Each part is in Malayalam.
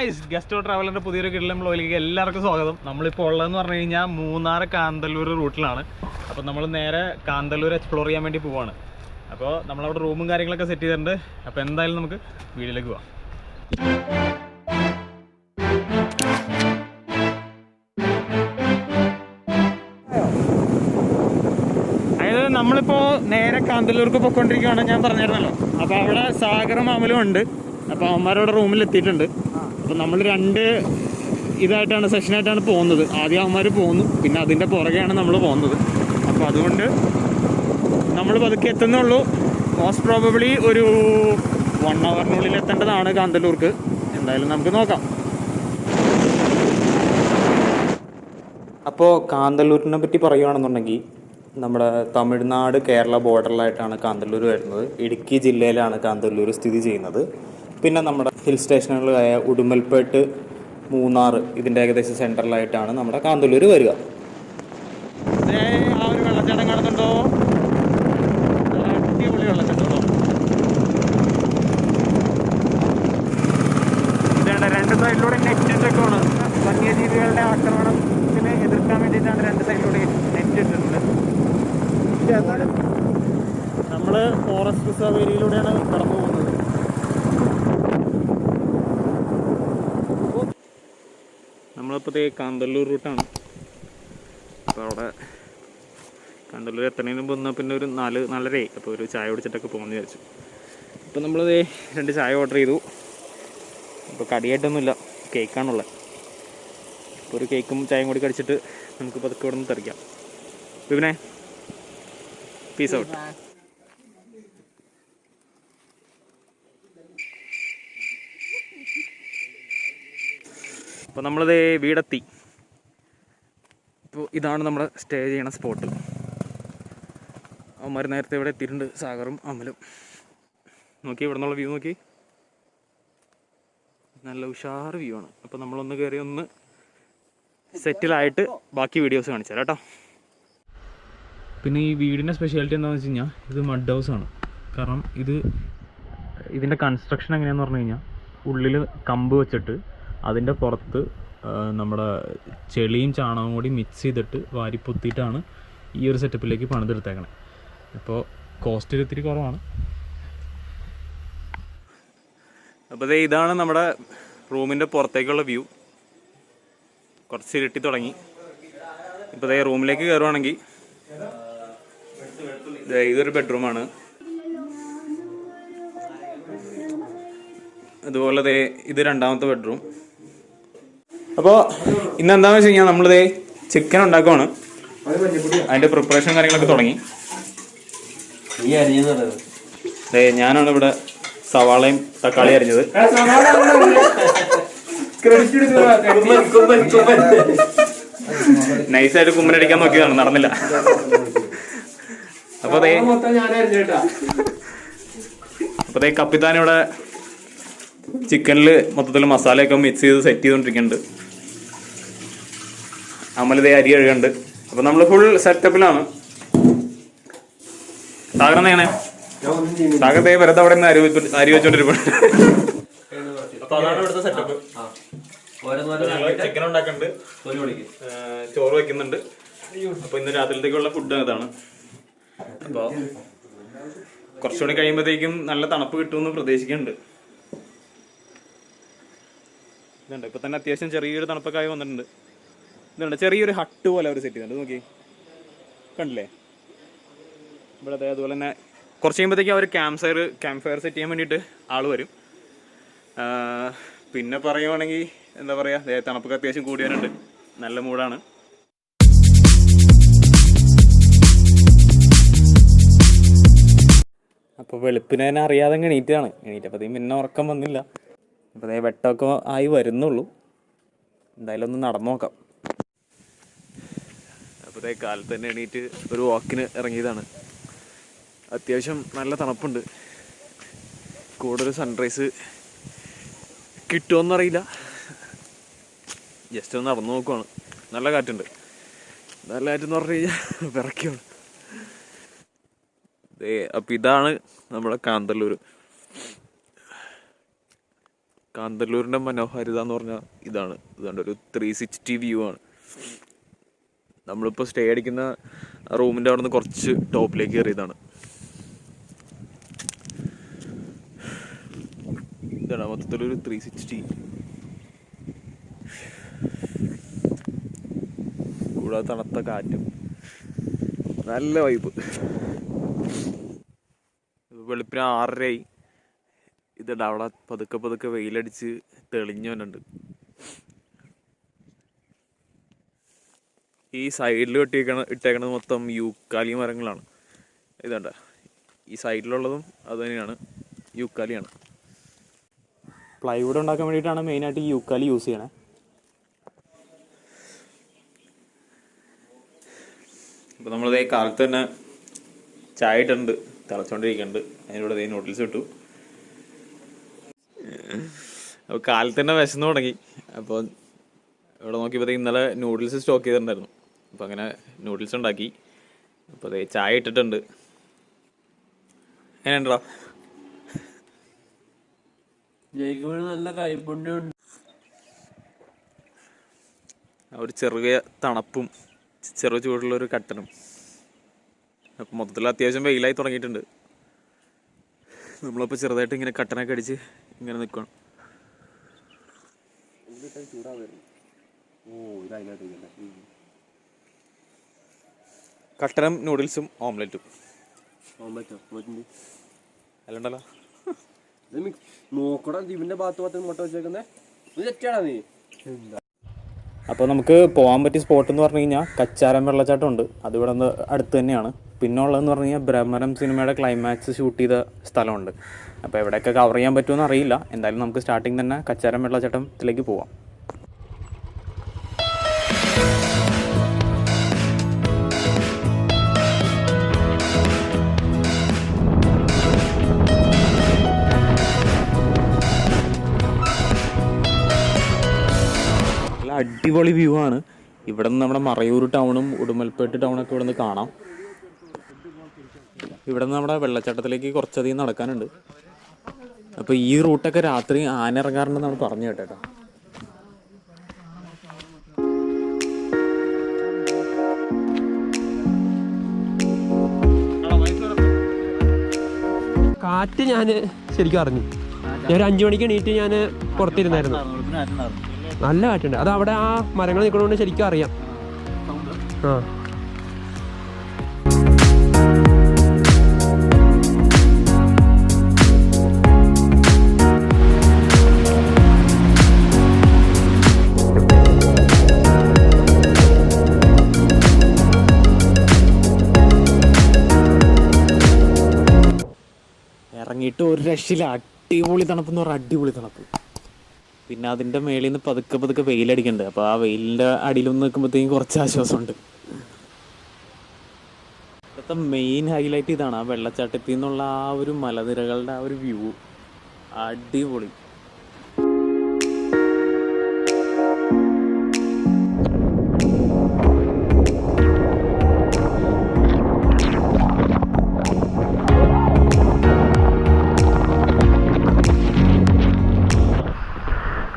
ഗൈസ്, ഗസ്റ്റ് ട്രാവലറിന്റെ പുതിയൊരു കിടിലം വ്ലോഗിലേക്ക് എല്ലാവർക്കും സ്വാഗതം. നമ്മളിപ്പോൾ ഉള്ളതെന്ന് പറഞ്ഞു കഴിഞ്ഞാൽ മൂന്നാർ കാന്തല്ലൂർ റൂട്ടിലാണ്. അപ്പോൾ നമ്മൾ നേരെ കാന്തല്ലൂർ എക്സ്പ്ലോർ ചെയ്യാൻ വേണ്ടി പോവാണ്. അപ്പോൾ നമ്മളവിടെ റൂമും കാര്യങ്ങളൊക്കെ സെറ്റ് ചെയ്തിട്ടുണ്ട്. അപ്പോൾ എന്തായാലും നമുക്ക് വീഡിയോയിലേക്ക് പോവാം. അതായത് നമ്മളിപ്പോൾ നേരെ കാന്തല്ലൂർക്ക് പോയിക്കൊണ്ടിരിക്കുകയാണ്, ഞാൻ പറഞ്ഞിരുന്നല്ലോ. അപ്പോൾ അവിടെ സാഗറും അമലും ഉണ്ട്. അപ്പോൾ അവന്മാരവിടെ റൂമിൽ എത്തിയിട്ടുണ്ട്. അപ്പോൾ നമ്മൾ രണ്ട് ഇതായിട്ടാണ് സെഷനായിട്ടാണ് പോകുന്നത്. ആദ്യം അവന്മാർ പോകുന്നു, പിന്നെ അതിൻ്റെ പുറകെയാണ് നമ്മൾ പോകുന്നത്. അപ്പോൾ അതുകൊണ്ട് നമ്മൾ പതുക്കെ എത്തുന്നുള്ളൂ. മോസ്റ്റ് പ്രോബബ്ലി ഒരു 1 hourനുള്ളിൽ എത്തേണ്ടതാണ് കാന്തല്ലൂർക്ക്. എന്തായാലും നമുക്ക് നോക്കാം. അപ്പോൾ കാന്തല്ലൂരിനെ പറ്റി പറയുകയാണെന്നുണ്ടെങ്കിൽ നമ്മുടെ തമിഴ്നാട് കേരള ബോർഡറിലായിട്ടാണ് കാന്തല്ലൂർ വരുന്നത്. ഇടുക്കി ജില്ലയിലാണ് കാന്തല്ലൂർ സ്ഥിതി ചെയ്യുന്നത്. പിന്നെ നമ്മുടെ ഹിൽ സ്റ്റേഷനുകളായ ഉടുമ്പൽപേട്ട്, മൂന്നാർ, ഇതിൻ്റെ ഏകദേശം സെൻട്രലായിട്ടാണ് നമ്മുടെ കാന്തല്ലൂർ വരിക. ആ ഒരു വെള്ളച്ചാട്ടം കാണുന്നുണ്ടോ? അടിപൊളി വെള്ളച്ചാട്ടം. ഇതാണ് രണ്ട് സൈഡിലൂടെ നെറ്റിട്ടൊക്കെയാണ്. വന്യജീവികളുടെ ആക്രമണത്തിന് എതിർക്കാൻ വേണ്ടിയിട്ടാണ് രണ്ട് സൈഡിലൂടെ നെറ്റ് ഇട്ടിട്ടുണ്ട്. നമ്മൾ ഫോറസ്റ്റ് റിസർവ് ഏരിയയിലൂടെയാണ് കടന്നു പോകുന്നത്. നമ്മളിപ്പോൾ കാന്തല്ലൂർ റൂട്ടാണ്. അപ്പോൾ അവിടെ കാന്തല്ലൂർ എത്തണതിന് മുമ്പ് വന്നാൽ പിന്നെ ഒരു 4-4:30. അപ്പോൾ ഒരു ചായ കുടിച്ചിട്ടൊക്കെ പോകുമെന്ന് വിചാരിച്ചു. അപ്പോൾ നമ്മളിത് 2 ചായ ഓർഡർ ചെയ്തു. അപ്പോൾ കടിയായിട്ടൊന്നുമില്ല, കേക്കാണുള്ളത്. അപ്പോൾ ഒരു കേക്കും ചായയും കൂടി കടിച്ചിട്ട് നമുക്ക് പതുക്കെ ഇവിടെ നിന്ന് തെറിക്കാം. പിന്നെ പീസ് ഔട്ട്. അപ്പോൾ നമ്മളിത് വീടെത്തി. ഇപ്പോൾ ഇതാണ് നമ്മുടെ സ്റ്റേ ചെയ്യണ സ്പോട്ട്. അവന്മാർ നേരത്തെ ഇവിടെ എത്തിയിട്ടുണ്ട്, സാഗറും അമലും. നോക്കി, ഇവിടെ നിന്നുള്ള വ്യൂ നോക്കി, നല്ല ഉഷാർ വ്യൂ ആണ്. അപ്പോൾ നമ്മളൊന്ന് കയറി ഒന്ന് സെറ്റിലായിട്ട് ബാക്കി വീഡിയോസ് കാണിച്ചു തരാം കേട്ടോ. പിന്നെ ഈ വീടിൻ്റെ സ്പെഷ്യാലിറ്റി എന്താണെന്ന് വെച്ച് കഴിഞ്ഞാൽ ഇത് മഡ് ഹൗസാണ്. കാരണം ഇതിൻ്റെ കൺസ്ട്രക്ഷൻ എങ്ങനെയാണെന്ന് പറഞ്ഞു കഴിഞ്ഞാൽ ഉള്ളിൽ കമ്പ് വെച്ചിട്ട് അതിൻ്റെ പുറത്ത് നമ്മുടെ ചെളിയും ചാണകവും കൂടി മിക്സ് ചെയ്തിട്ട് വാരിപ്പൊത്തിയിട്ടാണ് ഈ ഒരു സെറ്റപ്പിലേക്ക് പണിതെടുത്തേക്കണേ. അപ്പോൾ കോസ്റ്റ് ഇത്തിരി കുറവാണ്. അപ്പോൾ ഇതാണ് നമ്മുടെ റൂമിൻ്റെ പുറത്തേക്കുള്ള വ്യൂ. കുറച്ച് ഇരുട്ടി തുടങ്ങി. ഇപ്പോൾ റൂമിലേക്ക് കയറുവാണെങ്കിൽ ഇതൊരു ബെഡ്റൂമാണ്. അതുപോലെ ഇത് രണ്ടാമത്തെ ബെഡ്റൂം. അപ്പോൾ ഇന്ന് എന്താണെന്ന് വെച്ച് കഴിഞ്ഞാൽ നമ്മളിത് ചിക്കൻ ഉണ്ടാക്കുവാണ്. അതിൻ്റെ പ്രിപ്പറേഷൻ കാര്യങ്ങളൊക്കെ തുടങ്ങി. ഞാനാണ് ഇവിടെ സവാളയും തക്കാളി അരിഞ്ഞത്. നൈസായിട്ട് കുമ്മനടിക്കാൻ നോക്കിയതാണ്, നടന്നില്ല. അപ്പോൾ കപ്പിത്താൻ ഇവിടെ ചിക്കനിൽ മൊത്തത്തിൽ മസാലയൊക്കെ മിക്സ് ചെയ്ത് സെറ്റ് ചെയ്തുകൊണ്ടിരിക്കുന്നുണ്ട്. അമലിതേ അരി കഴുകുന്നുണ്ട്. അപ്പോൾ നമ്മൾ ഫുൾ സെറ്റപ്പിലാണ്. സാഗരനെയാണ് സാഗരത്തെ വെറുതെ അവിടെ നിന്ന് അരി വെച്ചോണ്ടിരിക്കുന്നുണ്ട്. അപ്പോൾ അതാണ് ഇവിടുത്തെ സെറ്റപ്പ്. ചിക്കൻ ഉണ്ടാക്കുന്നുണ്ട്, ചോറ് വയ്ക്കുന്നുണ്ട്. അപ്പോൾ ഇന്ന് രാത്രിയിലേക്കുള്ള ഫുഡ് ഇതാണ്. അപ്പോൾ കുറച്ചുകൂടി കഴിയുമ്പോഴത്തേക്കും നല്ല തണുപ്പ് കിട്ടുമെന്ന് പ്രതീക്ഷിക്കുന്നുണ്ട്. ഇതുണ്ട്, ഇപ്പം തന്നെ അത്യാവശ്യം ചെറിയൊരു തണുപ്പൊക്കെ ആയി വന്നിട്ടുണ്ട്. ഇതുണ്ട്, ചെറിയൊരു ഹട്ട് പോലെ അവർ സെറ്റ് ചെയ്തിട്ടുണ്ട്. നോക്കി, കണ്ടില്ലേ? ഇവിടെ അതുപോലെ തന്നെ കുറച്ച് കഴിയുമ്പോഴത്തേക്കും അവർ ക്യാമ്പ് ഫയർ സെറ്റ് ചെയ്യാൻ വേണ്ടിയിട്ട് ആൾ വരും. പിന്നെ പറയുവാണെങ്കിൽ എന്താ പറയുക, തണുപ്പൊക്കെ അത്യാവശ്യം കൂടി വരുന്നുണ്ട്. നല്ല മൂടാണ്. അപ്പോൾ വെളുപ്പിനെ തന്നെ അറിയാതെ എണീറ്റപ്പോഴത്തേക്കും പിന്നെ ഉറക്കം വന്നില്ല. അപ്പോൾ വെട്ടമൊക്കെ ആയി വരുന്നുള്ളൂ. എന്തായാലും ഒന്ന് നടന്നു നോക്കാം. അപ്പോൾ കാലത്ത് തന്നെ എണീറ്റ് ഒരു വാക്കിന് ഇറങ്ങിയതാണ്. അത്യാവശ്യം നല്ല തണുപ്പുണ്ട്. കൂടെ ഒരു സൺറൈസ് കിട്ടുമെന്നറിയില്ല. ജസ്റ്റ് ഒന്ന് നടന്നു നോക്കുവാണ്. നല്ല കാറ്റുണ്ട്. നല്ല കാറ്റെന്ന് പറഞ്ഞു കഴിഞ്ഞാൽ വിറയ്ക്കാണ്. അപ്പോൾ ഇതാണ് നമ്മുടെ കാന്തല്ലൂർ. കാന്തല്ലൂരിൻ്റെ മനോഹാരിത എന്ന് പറഞ്ഞാൽ ഇതാണ്. ഇതുകൊണ്ട് ഒരു 360 വ്യൂ ആണ്. നമ്മളിപ്പോൾ സ്റ്റേ അടിക്കുന്ന റൂമിൻ്റെ അവിടെ നിന്ന് കുറച്ച് ടോപ്പിലേക്ക് കയറിയതാണ്. ഇതാണ് മൊത്തത്തിലൊരു 360. കൂടാതെ തണുത്ത കാറ്റും നല്ല വൈബ്. വെളുപ്പിന് 6:30 ഇതുണ്ട്. അവിടെ പതുക്കെ പതുക്കെ വെയിലടിച്ച് തെളിഞ്ഞവനുണ്ട്. ഈ സൈഡിൽ ഇട്ടേക്കണത് മൊത്തം യൂക്കാലി മരങ്ങളാണ്. ഇതുണ്ട് ഈ സൈഡിലുള്ളതും അത് തന്നെയാണ്, യൂക്കാലിയാണ്. പ്ലൈവുഡ് ഉണ്ടാക്കാൻ വേണ്ടിയിട്ടാണ് മെയിനായിട്ട് ഈ യൂക്കാലി യൂസ് ചെയ്യണേ. അപ്പോൾ നമ്മളിതേ കാലത്ത് തന്നെ ചായ ഇട്ടുണ്ട്, തിളച്ചോണ്ടിരിക്കുന്നുണ്ട്. അതിനോട് നൂഡിൽസ് ഇട്ടു. അപ്പോൾ കാലത്ത് തന്നെ വിശന്ന് തുടങ്ങി. അപ്പോൾ ഇവിടെ നോക്കിയപ്പോഴത്തേക്ക് ഇന്നലെ നൂഡിൽസ് സ്റ്റോക്ക് ചെയ്തിട്ടുണ്ടായിരുന്നു. അപ്പോൾ അങ്ങനെ നൂഡിൽസ് ഉണ്ടാക്കി. അപ്പോൾ അതേ ചായ ഇട്ടിട്ടുണ്ട്. എങ്ങനെയുണ്ടോ? നല്ല കൈപ്പുണ്യം. ഒരു ചെറിയ തണുപ്പും ചെറു ചൂടുള്ളൊരു കട്ടനും. അപ്പം മൊത്തത്തിൽ അത്യാവശ്യം വെയിലായി തുടങ്ങിയിട്ടുണ്ട്. നമ്മളപ്പോൾ ചെറുതായിട്ട് ഇങ്ങനെ കട്ടനൊക്കെ അടിച്ച് ഇങ്ങനെ നിൽക്കണം. കട്ടനും നൂഡിൽസും ഓംലെറ്റും. അല്ലണ്ടല്ലോ നോക്കടാ ജീവന്റെ ഭാഗത്ത് മുട്ട വെച്ചേക്കുന്നേ. നീ അപ്പോൾ നമുക്ക് പോകാൻ പറ്റിയ സ്പോട്ട് എന്ന് പറഞ്ഞു കഴിഞ്ഞാൽ കച്ചാരം വെള്ളച്ചാട്ടം ഉണ്ട്. അത് ഇവിടെ നിന്ന് അടുത്ത് തന്നെയാണ്. പിന്നെ ഉള്ളതെന്ന് പറഞ്ഞു കഴിഞ്ഞാൽ ബ്രഹ്മരം സിനിമയുടെ ക്ലൈമാക്സ് ഷൂട്ട് ചെയ്ത സ്ഥലമുണ്ട്. അപ്പോൾ എവിടെയൊക്കെ കവർ ചെയ്യാൻ പറ്റുമെന്ന് അറിയില്ല. എന്തായാലും നമുക്ക് സ്റ്റാർട്ടിങ് തന്നെ കച്ചാരം വെള്ളച്ചാട്ടത്തിലേക്ക് പോവാം. അടിപൊളി വ്യൂ ആണ്. ഇവിടെ നിന്ന് നമ്മുടെ മറയൂർ ടൗണും ഉടുമൽപേട്ട് ടൗണൊക്കെ ഇവിടെ നിന്ന് കാണാം. ഇവിടെ നിന്ന് നമ്മുടെ വെള്ളച്ചാട്ടത്തിലേക്ക് കുറച്ചധികം നടക്കാനുണ്ട്. അപ്പോൾ ഈ റൂട്ടൊക്കെ രാത്രി ആന ഇറങ്ങാറുണ്ടെന്നാണ് പറഞ്ഞു കേട്ടോ. കാറ്റ് ഞാൻ ശരിക്കും അറിഞ്ഞു. ഞാൻ ഒരു 5 മണിക്ക് എണീറ്റ് ഞാൻ പുറത്തിരുന്നായിരുന്നു. നല്ല കാറ്റുണ്ട്. അത് അവിടെ ആ മരങ്ങൾ നിൽക്കണോണ്ട് ശരിക്കും അറിയാം. ആ ഇറങ്ങിയിട്ട് ഒരു രക്ഷയില്ല. അടിപൊളി തണുപ്പെന്ന് പറഞ്ഞാൽ അടിപൊളി തണുപ്പ്. പിന്നെ അതിൻ്റെ മേളിൽ നിന്ന് പതുക്കെ പതുക്കെ വെയിലടിക്കുന്നുണ്ട്. അപ്പോൾ ആ വെയിലിൻ്റെ അടിയിലൊന്ന് നിൽക്കുമ്പോഴത്തേക്കും കുറച്ച് ആശ്വാസമുണ്ട്. ഇവിടുത്തെ മെയിൻ ഹൈലൈറ്റ് ഇതാണ്. ആ വെള്ളച്ചാട്ടത്തിൽ നിന്നുള്ള ആ ഒരു മലനിരകളുടെ ആ ഒരു വ്യൂ അടിപൊളി.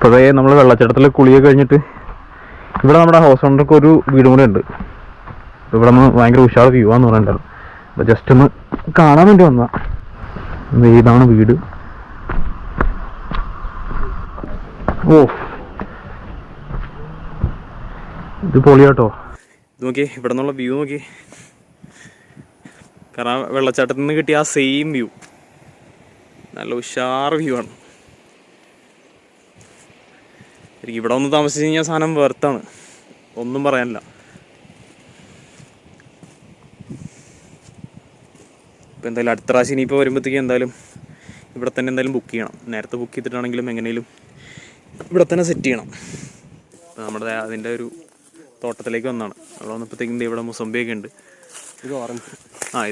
അപ്പോൾ അതേ നമ്മൾ വെള്ളച്ചാട്ടത്തിൽ കുളിയൊക്കെ കഴിഞ്ഞിട്ട് ഇവിടെ നമ്മുടെ ഹൗസ് ഓണർക്ക് ഒരു വീടും കൂടെ ഉണ്ട്. ഇവിടെ നിന്ന് ഭയങ്കര ഉഷാർ വ്യൂ ആണെന്ന് പറയുന്നുണ്ടായിരുന്നു. അപ്പോൾ ജസ്റ്റ് ഒന്ന് കാണാൻ വേണ്ടി വന്നതാണ്. ഇതാണ് വീട്. ഓ ഇത് പൊളിയാട്ടോ. ഇത് നോക്കി, ഇവിടെ നിന്നുള്ള വ്യൂ നോക്കി. കാരണം വെള്ളച്ചാട്ടത്തിൽ നിന്ന് കിട്ടിയ ആ സെയിം വ്യൂ നല്ല ഉഷാർ വ്യൂ ആണ്. എനിക്ക് ഇവിടെ ഒന്ന് താമസിച്ച് കഴിഞ്ഞാൽ സാധനം വെർത്താണ്, ഒന്നും പറയാനില്ല. ഇപ്പോൾ എന്തായാലും അടുത്ത പ്രാവശ്യം ഇനിയിപ്പോൾ വരുമ്പോഴത്തേക്കും എന്തായാലും ഇവിടെ തന്നെ എന്തായാലും ബുക്ക് ചെയ്യണം. നേരത്തെ ബുക്ക് ചെയ്തിട്ടാണെങ്കിലും എങ്ങനെയും ഇവിടെ തന്നെ സെറ്റ് ചെയ്യണം. അപ്പോൾ നമ്മുടെ അതിൻ്റെ ഒരു തോട്ടത്തിലേക്ക് വന്നതാണ്. അവിടെ വന്നപ്പോഴത്തേക്കും ഇവിടെ മുസമ്പിയൊക്കെ ഉണ്ട്. ഇത് ഓറഞ്ച്.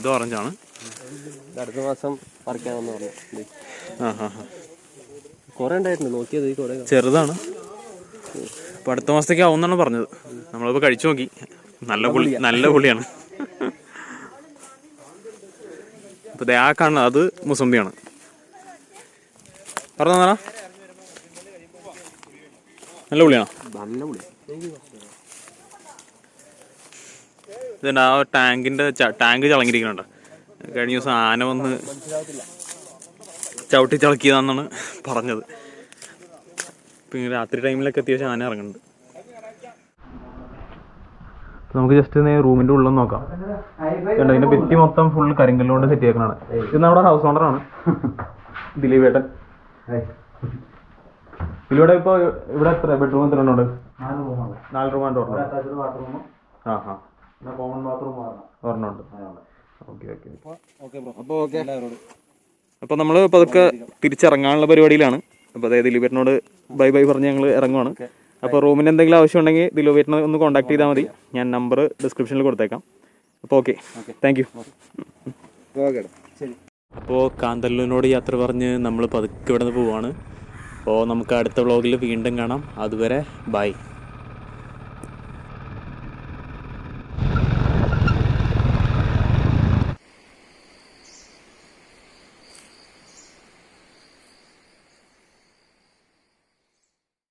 ഇത് ഓറഞ്ചാണ്. അടുത്ത മാസം പറിക്കാമെന്ന് പറഞ്ഞു. ആ കുറേ ഉണ്ടായിരുന്നു, നോക്കിയത് കുറേ ചെറുതാണ്. അപ്പോൾ അടുത്ത മാസത്തേക്ക് ആവുമെന്നാണ് പറഞ്ഞത്. നമ്മളിപ്പോൾ കഴിച്ചു നോക്കി, നല്ല പുളിയാണ്. അപ്പോൾ ആ കാണുന്നത് അത് മുസമ്പിയാണ്. പറഞ്ഞാ നല്ല പുളിയാണോ? നല്ല പുളി. ഇതുണ്ട് ആ ടാങ്കിൻ്റെ ടാങ്ക് ചളങ്ങിയിരിക്കുന്നുണ്ട്. കഴിഞ്ഞ ദിവസം ആന വന്ന് ചവിട്ടി ചളക്കിയതാണെന്നാണ് പറഞ്ഞത്. പിന്നെ രാത്രി ടൈമിലൊക്കെ അത്യാവശ്യം ആന ഇറങ്ങുന്നുണ്ട്. നമുക്ക് ജസ്റ്റ് റൂമിൻ്റെ ഉള്ളിൽ നോക്കാം. ഇതിൻ്റെ ഭിത്തി മൊത്തം ഫുൾ കരിങ്കല്ലുകൊണ്ട് സെറ്റ് ചെയ്യണതാണ്. ഇത് നമ്മുടെ ഹൗസ് ഓണറാണ് ദിലീപ് ഏട്ടൻ. ഇതിലൂടെ ഇപ്പോൾ ഇവിടെ എത്ര ബെഡ്റൂം എത്ര ഉണ്ട്? 4 റൂമാണ് ടോട്ടൽ. ആ ഹാ ഒരെണ്ണമുണ്ട്. ഓക്കെ. അപ്പോൾ നമ്മൾ പതുക്കെ തിരിച്ചിറങ്ങാനുള്ള പരിപാടിയിലാണ്. അപ്പോൾ അതായത് ദിലീപേട്ടനോട് ബൈ ബൈ പറഞ്ഞ് ഞങ്ങൾ ഇറങ്ങുവാണ്. അപ്പോൾ റൂമിന് എന്തെങ്കിലും ആവശ്യം ഉണ്ടെങ്കിൽ ദിലീപേട്ടനെ ഒന്ന് കോൺടാക്ട് ചെയ്താൽ മതി. ഞാൻ നമ്പർ ഡിസ്ക്രിപ്ഷനിൽ കൊടുത്തേക്കാം. അപ്പോൾ ഓക്കെ, താങ്ക് യു. അപ്പോൾ കാന്തല്ലൂരിനോട് യാത്ര പറഞ്ഞ് നമ്മൾ പതുക്കെ ഇവിടെ നിന്ന് പോവാണ്. അപ്പോൾ നമുക്ക് അടുത്ത വ്ളോഗിൽ വീണ്ടും കാണാം. അതുവരെ ബൈ.